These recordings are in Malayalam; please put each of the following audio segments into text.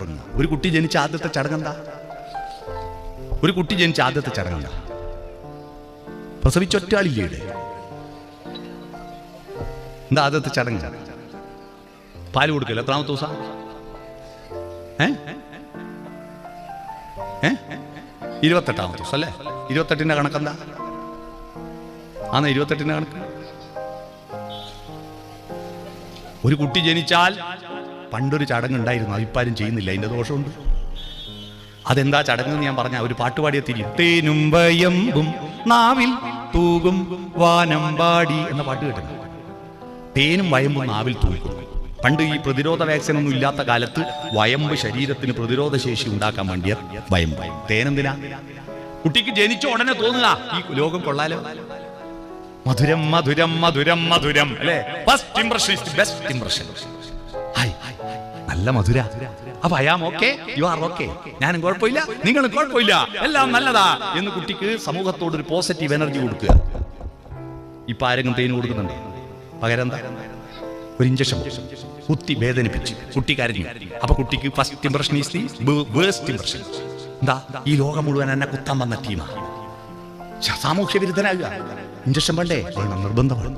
തുടങ്ങുക. ഒരു കുട്ടി ജനിച്ച ആദ്യത്തെ ചടങ്ങെന്താ? ഒരു കുട്ടി ജനിച്ച ആദ്യത്തെ ചടങ്ങെന്താ? പ്രസവിച്ചൊറ്റാളില്ലേ? എന്താ ആദ്യത്തെ ചടങ്ങ്? പാല് കൊടുക്കല്ലോ. എത്രാമത്തെ ദിവസം? 28ാമത്തെ ദിവസം അല്ലേ? 28ന്റെ കണക്കെന്താ? 28ന്റെ കണക്ക്. ഒരു കുട്ടി ജനിച്ചാൽ പണ്ടൊരു ചടങ്ങുണ്ടായിരുന്നു, അതിപ്പാരും ചെയ്യുന്നില്ല. അതിന്റെ ദോഷമുണ്ട്. അതെന്താ ചടങ്ങ് ഞാൻ പറഞ്ഞ ഒരു പാട്ടുപാടിയ തിരി. തേനും വയമ്പും നാവിൽ തൂകും വാനമ്പാടി എന്ന പാട്ട് കേട്ടു. തേനും വയമ്പും നാവിൽ തൂക്കും. പണ്ട് ഈ പ്രതിരോധ വാക്സിൻ ഒന്നും ഇല്ലാത്ത കാലത്ത് വയമ്പ് ശരീരത്തിന് പ്രതിരോധ ശേഷി ഉണ്ടാക്കാൻ വേണ്ടിയ വയമ്പ്. തേനെന്തിനാ? കുട്ടിക്ക് ജനിച്ച ഉടനെ തോന്നുക ഈ ലോകം കൊള്ളാലോ. മധുരം മധുരം മധുരം മധുരം അല്ലേ? First impression is the best impression. നല്ല മധുര. അപ്പൊ I am okay, you are okay, ഞാനും കുഴപ്പമില്ല, നിങ്ങളും കുഴപ്പമില്ല, എല്ലാം നല്ലതാ എന്ന് കുട്ടിക്ക് സമൂഹത്തോട് ഒരു പോസിറ്റീവ് എനർജി കൊടുക്കുക. ഇപ്പൊ ആരെങ്കിലും തേന് കൊടുക്കുന്നുണ്ടോ? പകരം എന്താ? ഒരു ഇഞ്ചക്ഷൻ കുത്തി വേദനിപ്പിച്ച് കുട്ടി കരഞ്ഞു. അപ്പൊ കുട്ടിക്ക് first impression is the waste impression. എന്താ? ഈ ലോകം മുഴുവൻ എന്നെ കുത്താൻ വന്ന ടീമാ. സാമൂഹ്യ വിരുദ്ധനാകുക. ഇഞ്ചക്ഷൻ വേണ്ടേ? നിർബന്ധമാണ്.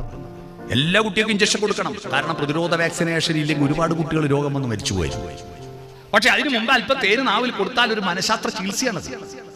എല്ലാ കുട്ടികൾക്കും ഇഞ്ചക്ഷൻ കൊടുക്കണം. കാരണം പ്രതിരോധ വാക്സിനേഷൻ ഇല്ലെങ്കിൽ ഒരുപാട് കുട്ടികൾ രോഗം വന്ന് മരിച്ചുപോയി. പക്ഷെ അതിനു മുമ്പ് അല്പം തേന് നാവിൽ കൊടുത്താൽ ഒരു മനഃശാസ്ത്ര ചികിത്സയാണത്.